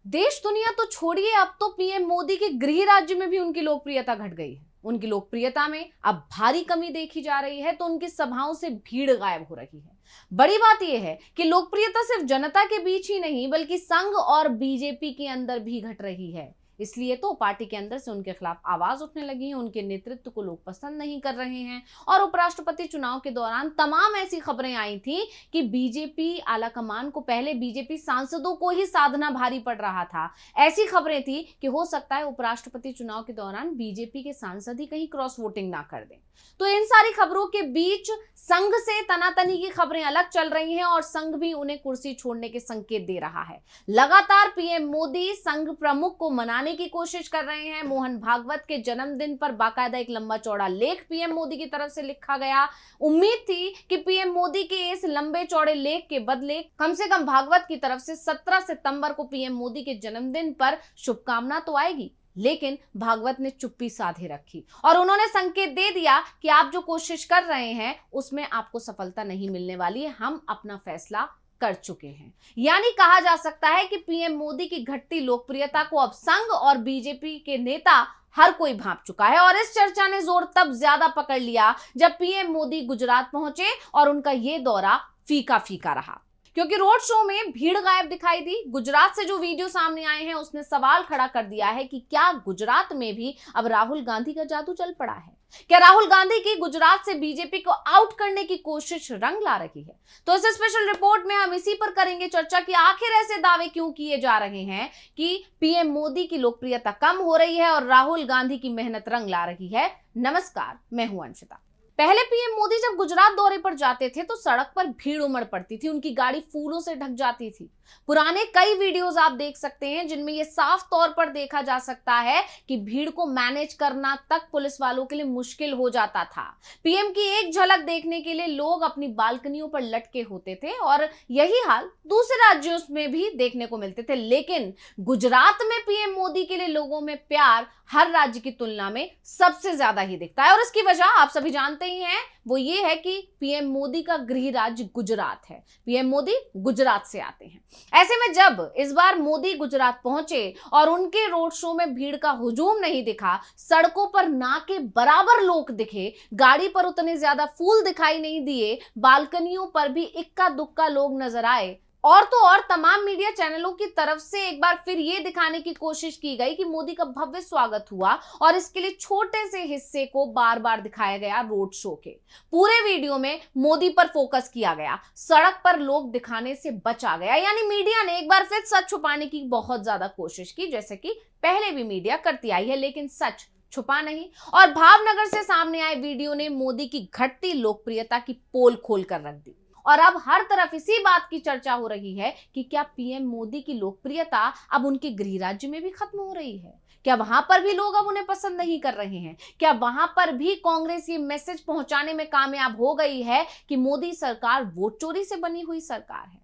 देश दुनिया तो छोड़िए, अब तो पीएम मोदी के गृह राज्य में भी उनकी लोकप्रियता घट गई है। उनकी लोकप्रियता में अब भारी कमी देखी जा रही है, तो उनकी सभाओं से भीड़ गायब हो रही है। बड़ी बात यह है कि लोकप्रियता सिर्फ जनता के बीच ही नहीं, बल्कि संघ और बीजेपी के अंदर भी घट रही है। इसलिए तो पार्टी के अंदर से उनके खिलाफ आवाज उठने लगी है, उनके नेतृत्व को लोग पसंद नहीं कर रहे हैं। और उपराष्ट्रपति चुनाव के दौरान तमाम ऐसी खबरें आई थी कि बीजेपी आलाकमान को, पहले बीजेपी सांसदों को ही साधना भारी पड़ रहा था। ऐसी खबरें थी कि हो सकता है उपराष्ट्रपति चुनाव के दौरान बीजेपी के सांसद ही कहीं क्रॉस वोटिंग ना कर दें। तो इन सारी खबरों के बीच संघ से तनातनी की खबरें अलग चल रही हैं और संघ भी उन्हें कुर्सी छोड़ने के संकेत दे रहा है। लगातार पीएम मोदी संघ प्रमुख को मनाने की कोशिश कर रहे हैं। मोहन भागवत के जन्मदिन पर बाकायदा एक लंबा चौड़ा लेख पीएम मोदी की तरफ से लिखा गया। उम्मीद थी कि पीएम मोदी के इस लंबे चौड़े लेख के बदले कम से कम भागवत की तरफ से 17 सितंबर को पीएम मोदी के जन्मदिन पर शुभकामना तो आएगी, लेकिन भागवत ने चुप्पी साधे रखी और उन्होंने संकेत दे दिया कि आप जो कोशिश कर रहे हैं उसमें आपको सफलता नहीं मिलने वाली है, हम अपना फैसला कर चुके हैं। यानी कहा जा सकता है कि पीएम मोदी की घटती लोकप्रियता को अब संघ और बीजेपी के नेता हर कोई भांप चुका है। और इस चर्चा ने जोर तब ज्यादा पकड़ लिया जब पीएम मोदी गुजरात पहुंचे और उनका यह दौरा फीका फीका रहा, क्योंकि रोड शो में भीड़ गायब दिखाई दी। गुजरात से जो वीडियो सामने आए हैं उसने सवाल खड़ा कर दिया है कि क्या गुजरात में भी अब राहुल गांधी का जादू चल पड़ा है? क्या राहुल गांधी की गुजरात से बीजेपी को आउट करने की कोशिश रंग ला रही है? तो इस स्पेशल रिपोर्ट में हम इसी पर करेंगे चर्चा कि आखिर ऐसे दावे क्यों किए जा रहे हैं कि पीएम मोदी की लोकप्रियता कम हो रही है और राहुल गांधी की मेहनत रंग ला रही है। नमस्कार, मैं हूं अंशिता। पहले पीएम मोदी जब गुजरात दौरे पर जाते थे तो सड़क पर भीड़ उमड़ पड़ती थी, उनकी गाड़ी फूलों से ढक जाती थी। पुराने कई वीडियोस आप देख सकते हैं जिनमें यह साफ तौर पर देखा जा सकता है कि भीड़ को मैनेज करना तक पुलिस वालों के लिए मुश्किल हो जाता था। पीएम की एक झलक देखने के लिए लोग अपनी बालकनियों पर लटके होते थे और यही हाल दूसरे राज्यों में भी देखने को मिलते थे। लेकिन गुजरात में पीएम मोदी के लिए लोगों में प्यार हर राज्य की तुलना में सबसे ज्यादा ही दिखता है और इसकी वजह आप सभी जानते ही हैं, वो ये है कि पीएम मोदी का गृह राज्य गुजरात है। पीएम मोदी गुजरात से आते हैं। ऐसे में जब इस बार मोदी गुजरात पहुंचे और उनके रोड शो में भीड़ का हुजूम नहीं दिखा, सड़कों पर ना के बराबर लोग दिखे, गाड़ी पर उतने ज्यादा फूल दिखाई नहीं दिए, बालकनियों पर भी इक्का दुक्का लोग नजर आए, और तो और तमाम मीडिया चैनलों की तरफ से एक बार फिर ये दिखाने की कोशिश की गई कि मोदी का भव्य स्वागत हुआ और इसके लिए छोटे से हिस्से को बार बार दिखाया गया रोड शो के। पूरे वीडियो में मोदी पर फोकस किया गया, सड़क पर लोग दिखाने से बचा गया। यानी मीडिया ने एक बार फिर सच छुपाने की बहुत ज्यादा कोशिश की, जैसे कि पहले भी मीडिया करती आई है, लेकिन सच छुपा नहीं। और भावनगर से सामने आए वीडियो ने मोदी की घटती लोकप्रियता की पोल खोल कर रख दी और अब हर तरफ इसी बात की चर्चा हो रही है कि क्या पीएम मोदी की लोकप्रियता अब उनके गृह राज्य में भी खत्म हो रही है? क्या वहां पर भी लोग अब उन्हें पसंद नहीं कर रहे हैं? क्या वहां पर भी कांग्रेस ये मैसेज पहुंचाने में कामयाब हो गई है कि मोदी सरकार वोट चोरी से बनी हुई सरकार है?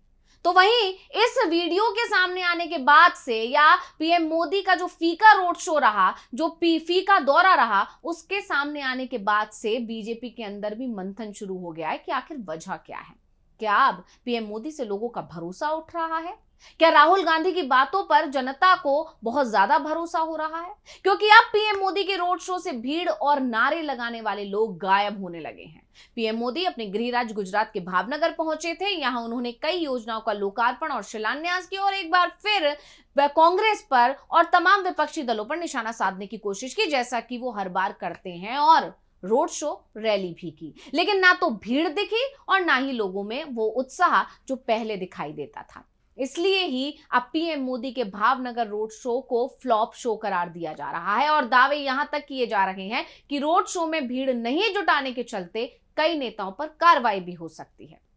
तो वहीं इस वीडियो के सामने आने के बाद से या पीएम मोदी का जो फीका रोड शो रहा, जो फीका दौरा रहा, उसके सामने आने के बाद से बीजेपी के अंदर भी मंथन शुरू हो गया है कि आखिर वजह क्या है। क्या अब पीएम मोदी से लोगों का भरोसा उठ रहा है? क्या राहुल गांधी की बातों पर जनता को बहुत ज्यादा भरोसा हो रहा है? क्योंकि अब पीएम मोदी के रोड शो से भीड़ और नारे लगाने वाले लोग गायब होने लगे हैं। पीएम मोदी अपने गृह राज्य गुजरात के भावनगर पहुंचे थे। यहां उन्होंने कई योजनाओं का लोकार्पण और शिलान्यास किया और एक बार फिर कांग्रेस पर और तमाम विपक्षी दलों पर निशाना साधने की कोशिश की, जैसा कि वो हर बार करते हैं, और रोड शो, रैली भी की। लेकिन ना तो भीड़ दिखी और ना ही लोगों में वो उत्साह जो पहले दिखाई देता था। इसलिए ही अब पीएम मोदी के भावनगर रोड शो को फ्लॉप शो करार दिया जा रहा है और दावे यहां तक किए जा रहे हैं कि रोड शो में भीड़ नहीं जुटाने के चलते कई नेताओं पर कार्रवाई भी हो सकती है।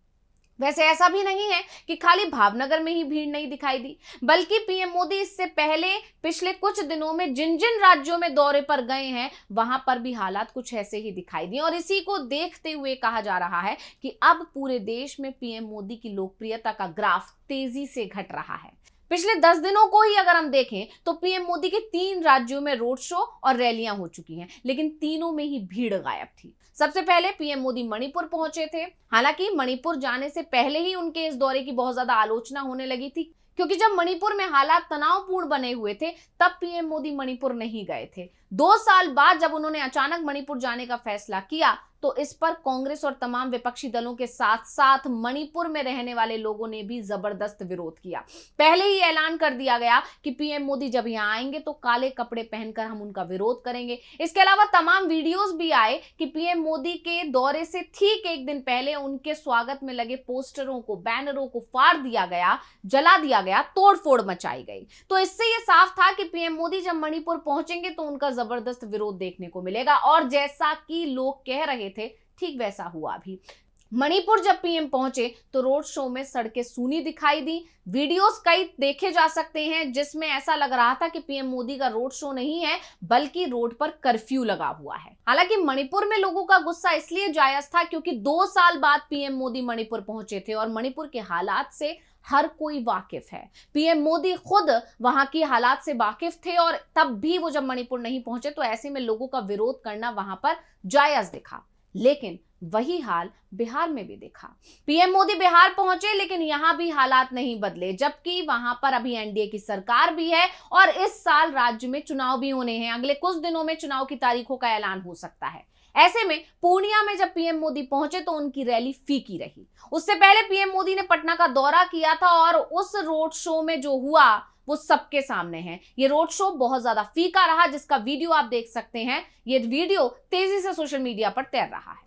वैसे ऐसा भी नहीं है कि खाली भावनगर में ही भीड़ नहीं दिखाई दी, बल्कि पीएम मोदी इससे पहले पिछले कुछ दिनों में जिन जिन राज्यों में दौरे पर गए हैं वहां पर भी हालात कुछ ऐसे ही दिखाई दिए और इसी को देखते हुए कहा जा रहा है कि अब पूरे देश में पीएम मोदी की लोकप्रियता का ग्राफ तेजी से घट रहा है। पिछले 10 दिनों को ही अगर हम देखें तो पीएम मोदी के 3 राज्यों में रोड शो और रैलियां हो चुकी हैं, लेकिन तीनों में ही भीड़ गायब थी। सबसे पहले पीएम मोदी मणिपुर पहुंचे थे। हालांकि मणिपुर जाने से पहले ही उनके इस दौरे की बहुत ज्यादा आलोचना होने लगी थी क्योंकि जब मणिपुर में हालात तनावपूर्ण बने हुए थे तब पीएम मोदी मणिपुर नहीं गए थे। 2 साल बाद जब उन्होंने अचानक मणिपुर जाने का फैसला किया तो इस पर कांग्रेस और तमाम विपक्षी दलों के साथ साथ मणिपुर में रहने वाले लोगों ने भी जबरदस्त विरोध किया। पहले ही ऐलान कर दिया गया कि पीएम मोदी जब यहां आएंगे तो काले कपड़े पहनकर हम उनका विरोध करेंगे। इसके अलावा तमाम वीडियोस भी आए कि पीएम मोदी के दौरे से ठीक एक दिन पहले उनके स्वागत में लगे पोस्टरों को, बैनरों को फाड़ दिया गया, जला दिया गया, तोड़फोड़ मचाई गई। तो इससे यह साफ था कि पीएम मोदी जब मणिपुर पहुंचेंगे तो उनका जबरदस्त विरोध देखने को मिलेगा और जैसा कि लोग कह रहे थे ठीक वैसा हुआ भी। मणिपुर जब पीएम पहुंचे तो रोड शो में सड़कें सूनी दिखाई दी। वीडियोस कई देखे जा सकते हैं जिसमें ऐसा लग रहा था कि पीएम मोदी का रोड शो नहीं है बल्कि रोड पर कर्फ्यू लगा हुआ है। हालांकि मणिपुर में लोगों का गुस्सा इसलिए जायज था क्योंकि 2 साल बाद पीएम मोदी मणिपुर पहुंचे थे और मणिपुर के हालात से हर कोई वाकिफ है। पीएम मोदी खुद वहां की हालात से वाकिफ थे और तब भी वो जब मणिपुर नहीं पहुंचे तो ऐसे में लोगों का विरोध करना वहां पर जायज दिखा। लेकिन वही हाल बिहार में भी देखा। पीएम मोदी बिहार पहुंचे लेकिन यहां भी हालात नहीं बदले, जबकि वहां पर अभी एनडीए की सरकार भी है और इस साल राज्य में चुनाव भी होने हैं। अगले कुछ दिनों में चुनाव की तारीखों का ऐलान हो सकता है। ऐसे में पूर्णिया में जब पीएम मोदी पहुंचे तो उनकी रैली फीकी रही। उससे पहले पीएम मोदी ने पटना का दौरा किया था और उस रोड शो में जो हुआ वो सबके सामने है। ये रोड शो बहुत ज्यादा फीका रहा जिसका वीडियो आप देख सकते हैं। ये वीडियो तेजी से सोशल मीडिया पर तैर रहा है।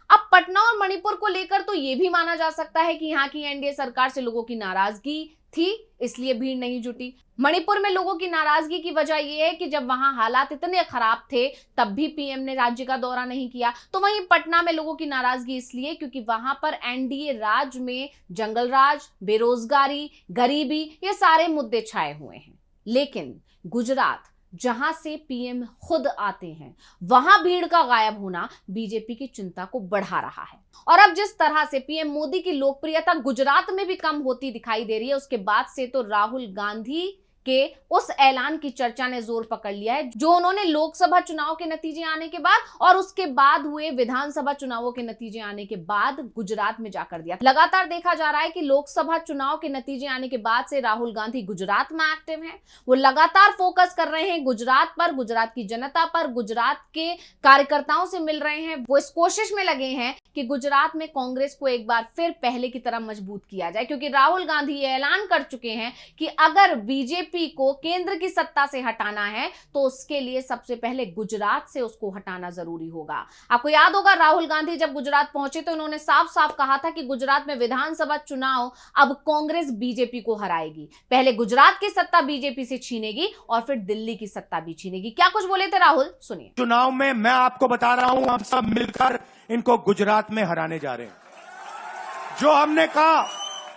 अब पटना और मणिपुर को लेकर तो यह भी माना जा सकता है कि यहाँ की एनडीए सरकार से लोगों की नाराजगी थी, इसलिए भीड़ नहीं जुटी। मणिपुर में लोगों की नाराजगी की वजह यह है कि जब वहां हालात इतने खराब थे तब भी पीएम ने राज्य का दौरा नहीं किया। तो वहीं पटना में लोगों की नाराजगी इसलिए क्योंकि वहां पर एनडीए राज में जंगल राज, बेरोजगारी, गरीबी ये सारे मुद्दे छाए हुए हैं। लेकिन गुजरात जहां से पीएम खुद आते हैं वहां भीड़ का गायब होना बीजेपी की चिंता को बढ़ा रहा है। और अब जिस तरह से पीएम मोदी की लोकप्रियता गुजरात में भी कम होती दिखाई दे रही है उसके बाद से तो राहुल गांधी के उस ऐलान की चर्चा ने जोर पकड़ लिया है जो उन्होंने लोकसभा चुनाव के नतीजे आने के बाद और उसके बाद हुए विधानसभा चुनावों के नतीजे आने के बाद गुजरात में जाकर दिया। लगातार देखा जा रहा है कि लोकसभा चुनाव के नतीजे आने के बाद से राहुल गांधी गुजरात में एक्टिव हैं। वो लगातार फोकस कर रहे हैं गुजरात पर, गुजरात की जनता पर, गुजरात के कार्यकर्ताओं से मिल रहे हैं। वो इस कोशिश में लगे हैं कि गुजरात में कांग्रेस को एक बार फिर पहले की तरह मजबूत किया जाए, क्योंकि राहुल गांधी ये ऐलान कर चुके हैं कि अगर बीजेपी को केंद्र की सत्ता से हटाना है तो उसके लिए सबसे पहले गुजरात से उसको हटाना जरूरी होगा। आपको याद होगा राहुल गांधी जब गुजरात पहुंचे तो उन्होंने साफ साफ कहा था कि गुजरात में विधानसभा चुनाव अब कांग्रेस बीजेपी को हराएगी। पहले गुजरात की सत्ता बीजेपी से छीनेगी और फिर दिल्ली की सत्ता भी छीनेगी। क्या कुछ बोले थे राहुल, सुनिए। चुनाव में मैं आपको बता रहा हूं, हम सब मिलकर इनको गुजरात में हराने जा रहे हैं। जो हमने कहा,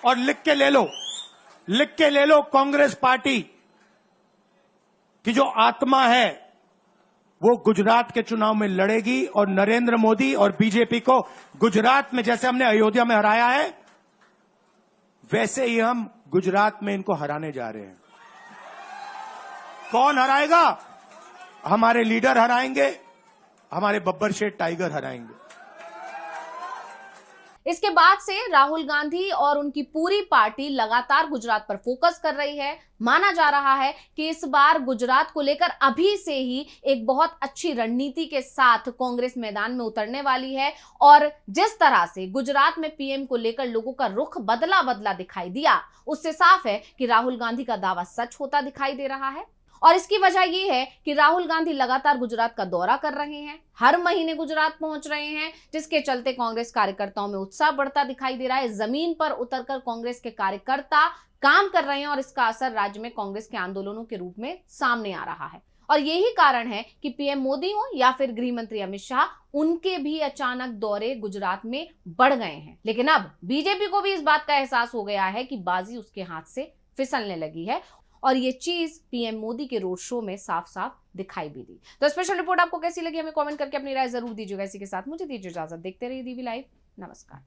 और लिख के ले लो, कांग्रेस पार्टी की जो आत्मा है वो गुजरात के चुनाव में लड़ेगी और नरेंद्र मोदी और बीजेपी को गुजरात में जैसे हमने अयोध्या में हराया है वैसे ही हम गुजरात में इनको हराने जा रहे हैं। कौन हराएगा? हमारे लीडर हराएंगे, हमारे बब्बर शेठ टाइगर हराएंगे। इसके बाद से राहुल गांधी और उनकी पूरी पार्टी लगातार गुजरात पर फोकस कर रही है। माना जा रहा है कि इस बार गुजरात को लेकर अभी से ही एक बहुत अच्छी रणनीति के साथ कांग्रेस मैदान में उतरने वाली है और जिस तरह से गुजरात में पीएम को लेकर लोगों का रुख बदला दिखाई दिया उससे साफ है कि राहुल गांधी का दावा सच होता दिखाई दे रहा है। और इसकी वजह यह है कि राहुल गांधी लगातार गुजरात का दौरा कर रहे हैं, हर महीने गुजरात पहुंच रहे हैं, जिसके चलते कांग्रेस कार्यकर्ताओं में उत्साह बढ़ता दिखाई दे रहा है। जमीन पर उतरकर कांग्रेस के कार्यकर्ता काम कर रहे हैं और इसका असर राज्य में कांग्रेस के आंदोलनों के रूप में सामने आ रहा है। और यही कारण है कि पीएम मोदी हो या फिर गृह मंत्री अमित शाह, उनके भी अचानक दौरे गुजरात में बढ़ गए हैं। लेकिन अब बीजेपी को भी इस बात का एहसास हो गया है कि बाजी उसके हाथ से फिसलने लगी है और ये चीज पीएम मोदी के रोड शो में साफ साफ दिखाई भी दी। तो स्पेशल रिपोर्ट आपको कैसी लगी हमें कमेंट करके अपनी राय जरूर दीजिएगा। इसी के साथ मुझे दीजिए इजाजत। देखते रहिए डीवी लाइव। नमस्कार।